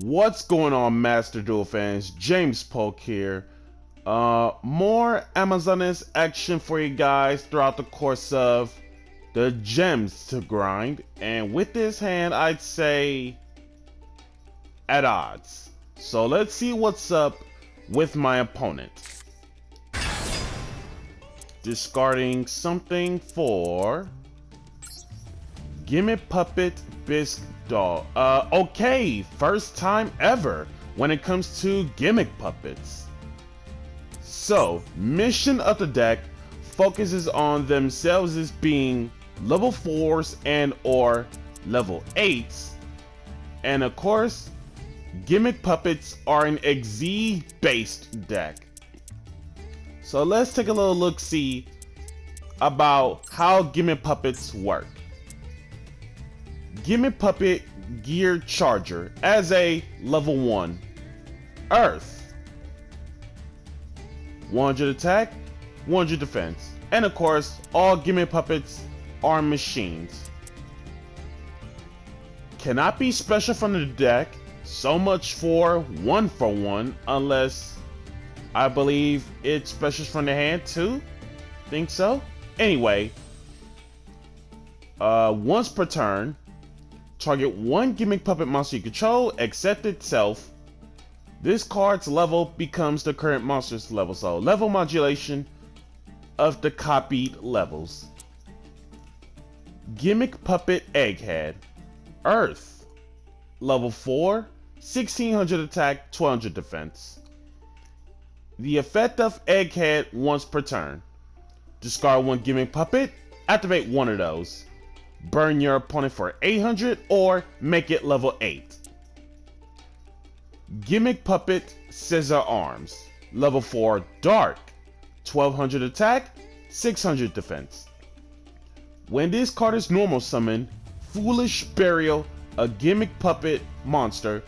What's going on, Master Duel fans? James Polk here. More Amazoness action for you guys throughout the course of the gems to grind. And with this hand, I'd say at odds. So let's see what's up with my opponent. Discarding something for Gimmick Puppet Bisque Doll. Okay, first time ever when it comes to gimmick puppets. So, mission of the deck focuses on themselves as being level 4s and or level 8s. And of course, gimmick puppets are an XZ based deck. So let's take a little look-see about how gimmick puppets work. Gimmick Puppet Gear Charger as a level 1 Earth, 100 attack, 100 defense, and of course all gimmick puppets are machines. Cannot be special from the deck, so much for 1-for-1 unless I believe it's specials from the hand too. Think so? Anyway, once per turn, target one gimmick puppet monster you control, except itself. This card's level becomes the current monster's level, so level modulation of the copied levels. Gimmick Puppet Egghead, Earth, level 4, 1600 attack, 1200 defense. The effect of Egghead once per turn. Discard one gimmick puppet, activate one of those. Burn your opponent for 800 or make it level 8. Gimmick Puppet Scissor Arms, level 4 Dark, 1200 attack, 600 defense. When this card is normal summoned, Foolish Burial a gimmick puppet monster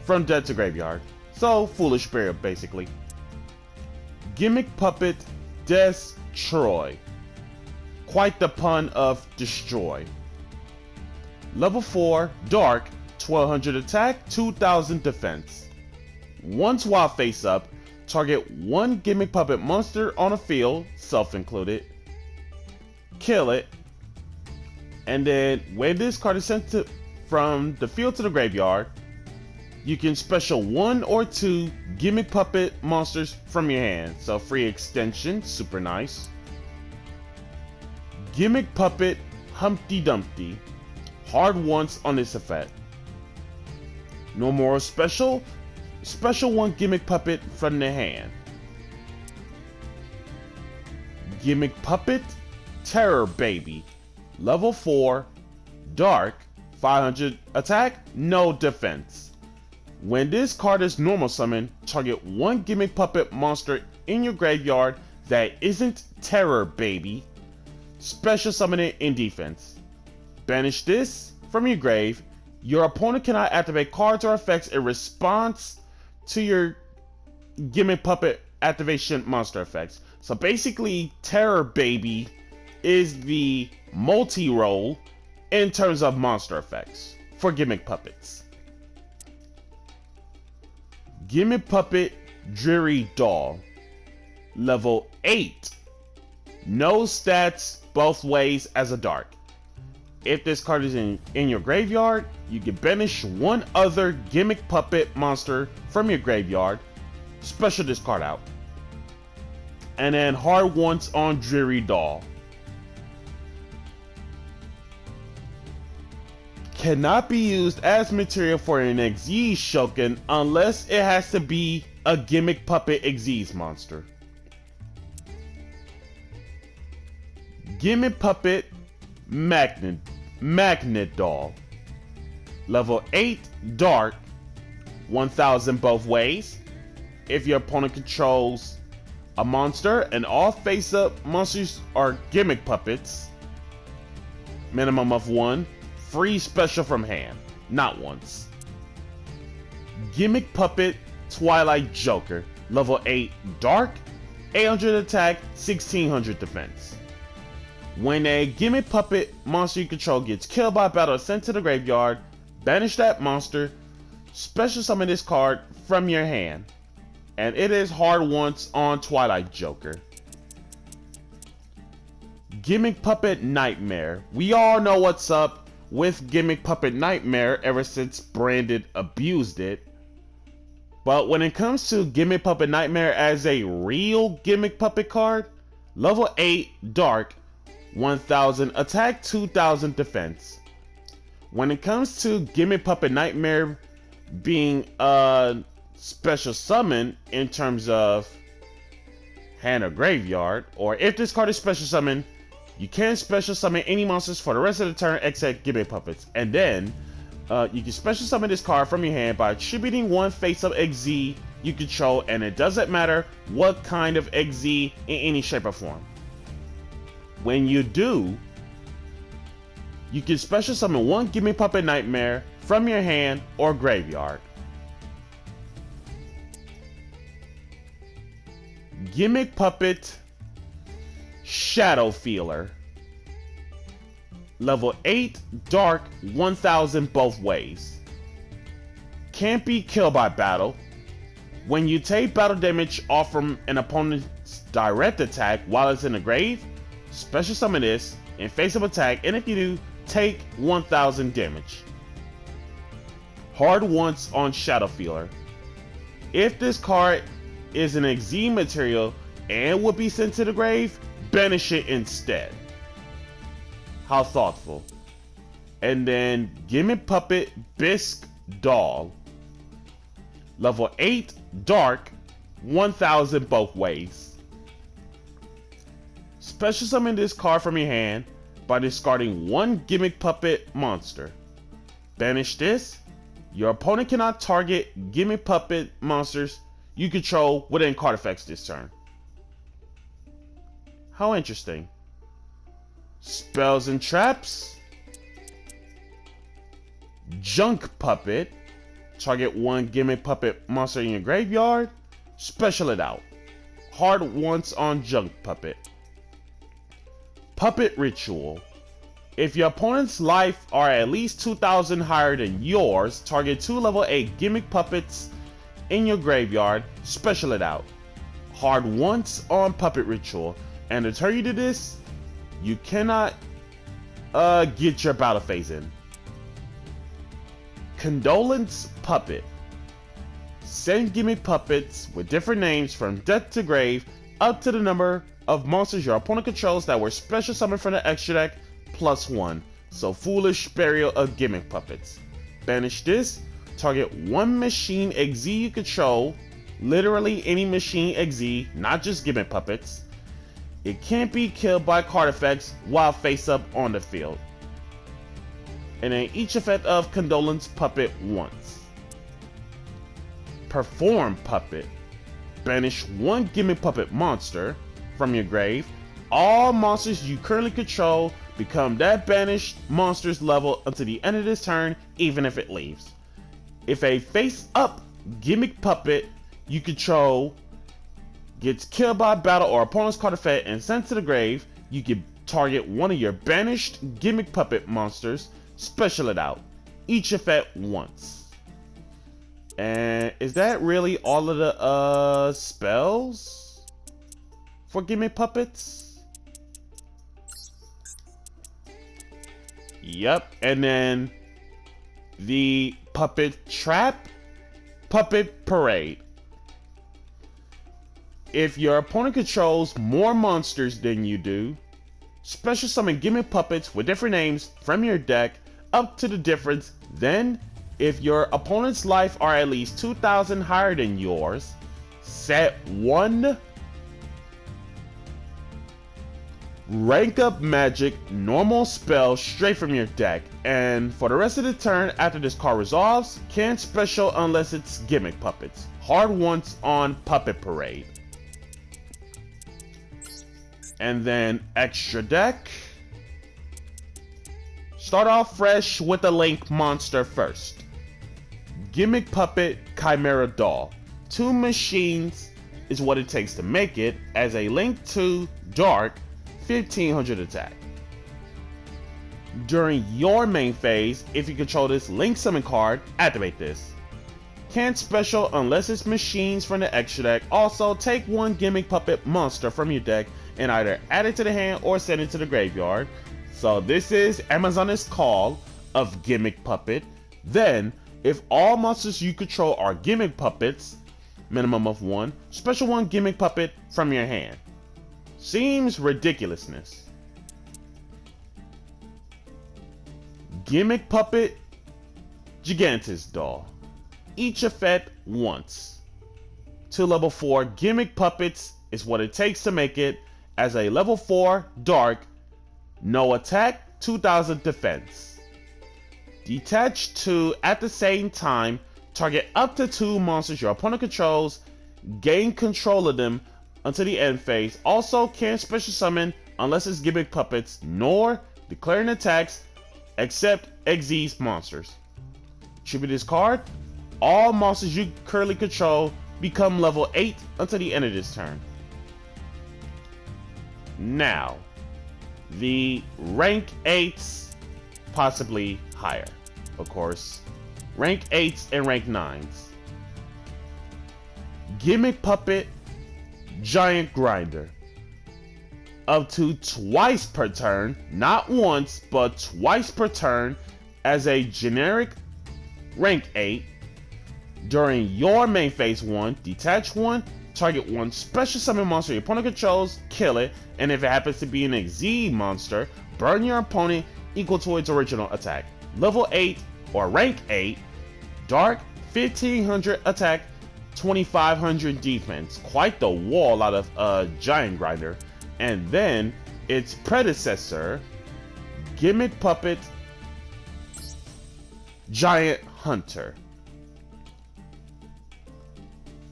from dead to graveyard. So Foolish Burial basically. Gimmick Puppet Destroy. Quite the pun of destroy. Level 4 Dark, 1200 attack, 2000 defense. Once while face up, target one gimmick puppet monster on a field, self included. Kill it. And then when this card is sent from the field to the graveyard, you can special 1 or 2 gimmick puppet monsters from your hand. So free extension, super nice. Gimmick Puppet Humpty Dumpty, hard once on this effect. No more special, special one gimmick puppet from the hand. Gimmick Puppet Terror Baby, level 4, Dark, 500 attack, no defense. When this card is normal summoned, target one gimmick puppet monster in your graveyard that isn't Terror Baby. Special summon it in defense. Banish this from your grave. Your opponent cannot activate cards or effects in response to your gimmick puppet activation monster effects. So basically, Terror Baby is the multi-role in terms of monster effects for gimmick puppets. Gimmick Puppet Dreary Doll, level 8. No stats both ways as a dark. If this card is in your graveyard, you can banish one other gimmick puppet monster from your graveyard, special this card out. And then hard once on Dreary Doll. Cannot be used as material for an XZ Shoken unless it has to be a gimmick puppet XZ monster. Gimmick Puppet Magnet Doll, level 8 Dark, 1000 both ways. If your opponent controls a monster and all face-up monsters are gimmick puppets, minimum of 1, free special from hand, not once. Gimmick Puppet Twilight Joker, level 8 Dark, 800 attack, 1600 defense. When a gimmick puppet monster you control gets killed by battle or sent to the graveyard, banish that monster, special summon this card from your hand. And it is hard once on Twilight Joker. Gimmick Puppet Nightmare. We all know what's up with Gimmick Puppet Nightmare ever since Brandon abused it. But when it comes to Gimmick Puppet Nightmare as a real Gimmick Puppet card, level 8 Dark, 1000 attack, 2000 defense. When it comes to Gimmick Puppet Nightmare being a special summon in terms of hand or graveyard, or if this card is special summon, you can special summon any monsters for the rest of the turn except Gimmick Puppets. And then you can special summon this card from your hand by attributing one face-up XZ you control, and it doesn't matter what kind of XZ in any shape or form. When you do, you can special summon one Gimmick Puppet Nightmare from your hand or graveyard. Gimmick Puppet Shadow Feeler. Level 8 Dark, 1000 both ways. Can't be killed by battle. When you take battle damage off from an opponent's direct attack while it's in the grave, special summon this in face-up attack, and if you do, take 1000 damage. Hard once on Shadow Feeler. If this card is an XZ material and would be sent to the grave, banish it instead. How thoughtful. And then Gimmick Puppet Bisque Doll. Level 8 Dark, 1000 both ways. Special summon this card from your hand by discarding one Gimmick Puppet monster. Banish this. Your opponent cannot target Gimmick Puppet monsters you control within card effects this turn. How interesting. Spells and Traps. Junk Puppet. Target one Gimmick Puppet monster in your graveyard. Special it out. Hard once on Junk Puppet. Puppet Ritual. If your opponent's life are at least 2000 higher than yours, target 2 level 8 Gimmick Puppets in your graveyard. Special it out. Hard once on Puppet Ritual. And to turn you to this, you cannot get your battle phase in. Condolence Puppet. Send Gimmick Puppets with different names from death to grave up to the number of monsters your opponent controls that were special summoned from the extra deck +1. So Foolish Burial of Gimmick Puppets. Banish this. Target one machine XZ you control. Literally any machine XZ, not just Gimmick Puppets. It can't be killed by card effects while face up on the field. And then each effect of Condolence Puppet once. Perform Puppet. Banish one Gimmick Puppet monster from your grave. All monsters you currently control become that banished monster's level until the end of this turn, even if it leaves. If a face-up Gimmick Puppet you control gets killed by battle or opponent's card effect and sent to the grave, you can target one of your banished Gimmick Puppet monsters, special it out. Each effect once. And is that really all of the spells for Gimmick Puppets? Yep. And then the Puppet Trap, Puppet Parade. If your opponent controls more monsters than you do, special summon Gimmick Puppets with different names from your deck up to the difference. Then, if your opponent's life are at least 2000 higher than yours, set one rank up magic normal spell straight from your deck, and for the rest of the turn after this card resolves, can't special unless it's Gimmick Puppets. Hard once on Puppet Parade. And then extra deck. Start off fresh with a Link monster first. Gimmick Puppet Chimera Doll. 2 machines is what it takes to make it as a Link 2 Dark, 1500 attack. During your main phase, if you control this Link summon card, activate this. Can't special unless it's machines from the extra deck. Also, take one Gimmick Puppet monster from your deck and either add it to the hand or send it to the graveyard. So this is Amazon's call of Gimmick Puppet. Then, if all monsters you control are Gimmick Puppets, minimum of one, special one Gimmick Puppet from your hand. Seems ridiculousness. Gimmick Puppet Gigantus Doll. Each effect once. To level 4 Gimmick Puppets is what it takes to make it as a level 4 Dark, no attack, 2000 defense. Detach 2 at the same time, target up to 2 monsters your opponent controls, gain control of them until the end phase. Also can't special summon unless it's Gimmick Puppets, nor declaring attacks except Xyz monsters. Tribute this card. All monsters you currently control become level 8 until the end of this turn. Now, the rank 8s, possibly higher, of course. Rank 8s and rank 9s. Gimmick Puppet Giant Grinder. Up to twice per turn, not once, but twice per turn as a generic rank 8. During your main phase 1, detach 1, target 1 special summon monster your opponent controls, kill it, and if it happens to be an Xyz monster, burn your opponent equal to its original attack. Level 8 or rank 8, Dark, 1500 attack, 2500 defense. Quite the wall out of Giant Grinder. And then its predecessor, Gimmick Puppet Giant Hunter.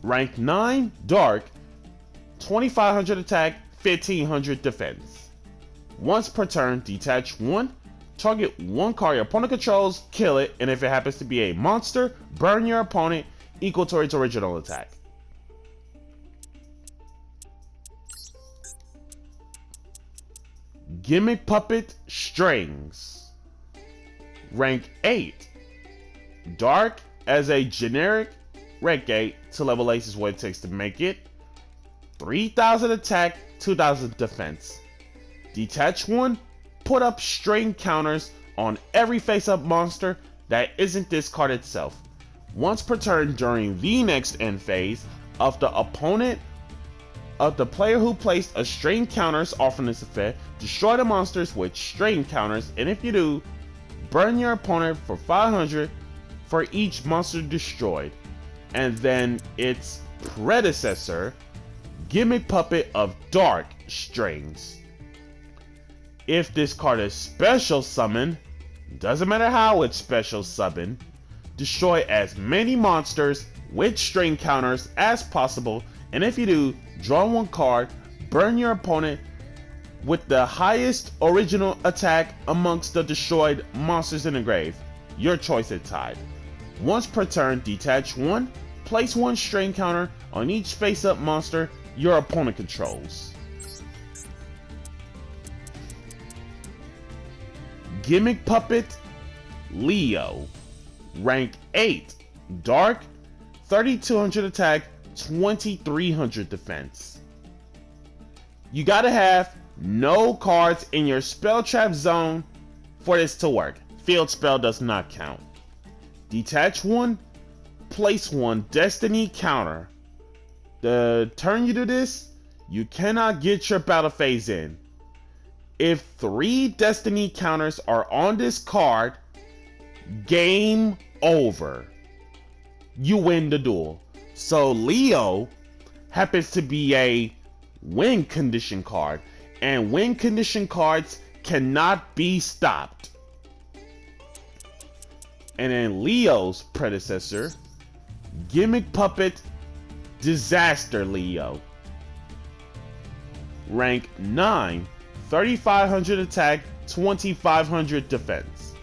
Rank 9, Dark, 2500 attack, 1500 defense. Once per turn, detach 1, target 1 card your opponent controls, kill it, and if it happens to be a monster, burn your opponent equal to its original attack. Gimmick Puppet Strings. Rank 8, Dark as a generic rank 8 to level 8 is what it takes to make it. 3000 attack, 2000 defense. Detach 1, put up string counters on every face-up monster that isn't this card itself. Once per turn during the next end phase of the opponent of the player who placed a string counters off from this effect, destroy the monsters with string counters, and if you do, burn your opponent for 500 for each monster destroyed. And then its predecessor, Gimmick Puppet of Dark Strings. If this card is special summoned, doesn't matter how it's special summoned, destroy as many monsters with string counters as possible, and if you do, draw 1 card, burn your opponent with the highest original attack amongst the destroyed monsters in the grave. Your choice is tied. Once per turn, detach 1, place 1 string counter on each face-up monster your opponent controls. Gimmick Puppet Leo. Rank 8, Dark, 3200 attack, 2300 defense. You gotta have no cards in your spell trap zone for this to work. Field spell does not count. Detach 1, place 1 destiny counter. The turn you do this, you cannot get your battle phase in. If 3 destiny counters are on this card, game over. You win the duel. So Leo happens to be a win condition card, and win condition cards cannot be stopped. And then Leo's predecessor, Gimmick Puppet Disaster Leo. Rank 9, 3500 attack, 2500 defense.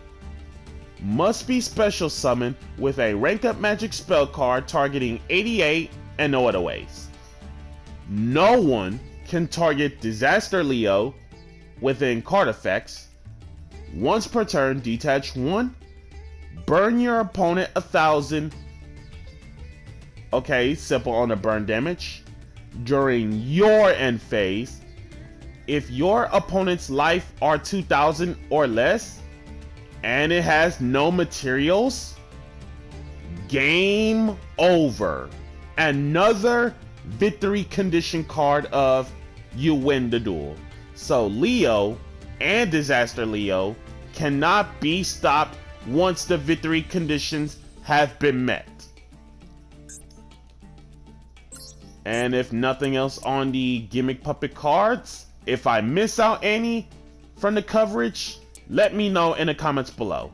Must be special summoned with a ranked up magic spell card targeting 88 and no other ways. No one can target Disaster Leo within card effects. Once per turn, detach 1, burn your opponent 1000 Okay, simple on the burn damage. During your end phase, if your opponent's life are 2,000 or less, and it has no materials, game over. Another victory condition card of you win the duel. So Leo and Disaster Leo cannot be stopped once the victory conditions have been met. And if nothing else on the gimmick puppet cards, if I miss out any from the coverage, let me know in the comments below.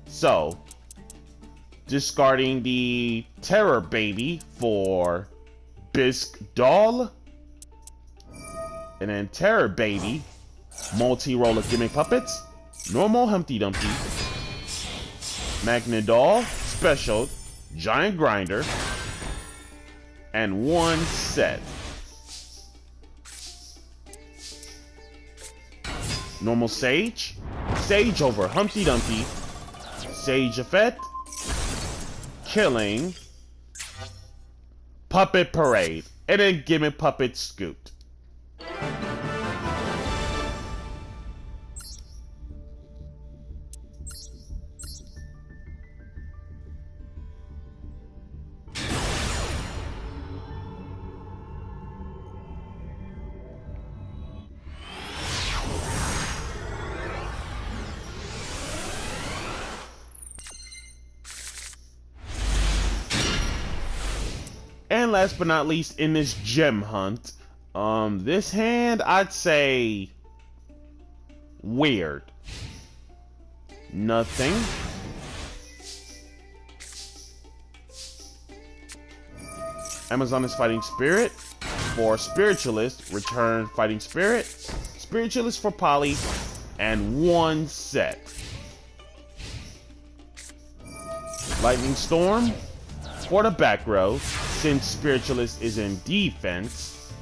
So, discarding the Terror Baby for Bisque Doll. And then Terror Baby, multi-roller gimmick puppets, normal Humpty Dumpty, Magnet Doll, special, Giant Grinder, and one set. Normal Sage, Sage over Humpty Dumpty, Sage effect, killing, Puppet Parade, and then gimmick puppet Scoot. And last but not least, in this gem hunt, this hand, I'd say weird. Nothing. Amazoness Fighting Spirit for Spiritualist, return Fighting Spirit. Spiritualist for Poly, and one set. Lightning Storm for the back row, since Spiritualist is in defense.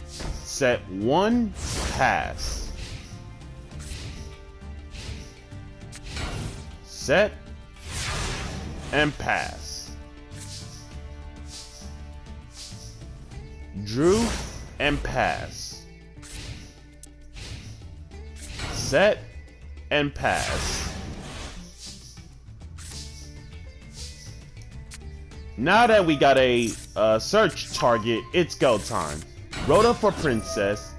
Set one, pass. Set and pass. Drew and pass. Set and pass. Now that we got a search target, it's go time. Rhoda for Princess.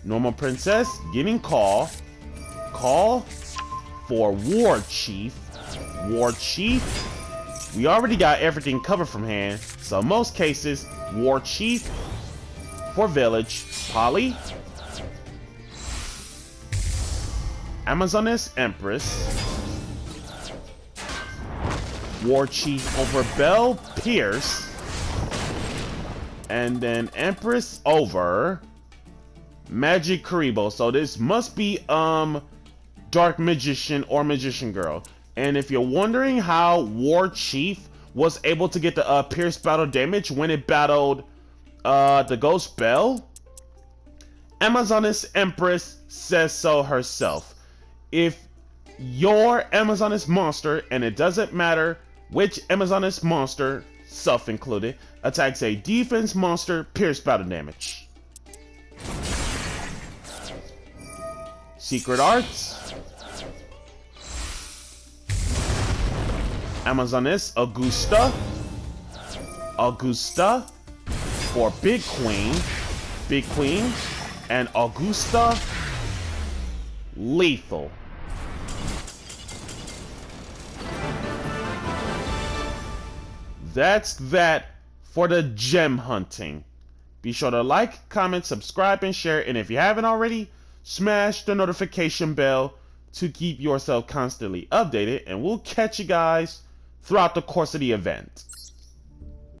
Normal Princess, getting Call. Call for War Chief. War Chief. We already got everything covered from hand, so in most cases, War Chief for Village. Polly. Amazoness Empress. War Chief over Belle Pierce. And then Empress over Magic Karibo. So this must be Dark Magician or Magician Girl. And if you're wondering how War Chief was able to get the Pierce battle damage when it battled the Ghost Belle, Amazoness Empress says so herself. If your Amazoness monster, and it doesn't matter which Amazoness monster, self included, attacks a defense monster, pierce battle damage. Secret Arts. Amazoness Augusta. Augusta for Big Queen. Big Queen. And Augusta Lethal. That's that for the gem hunting. Be sure to like, comment, subscribe, and share. And if you haven't already, smash the notification bell to keep yourself constantly updated. And we'll catch you guys throughout the course of the event.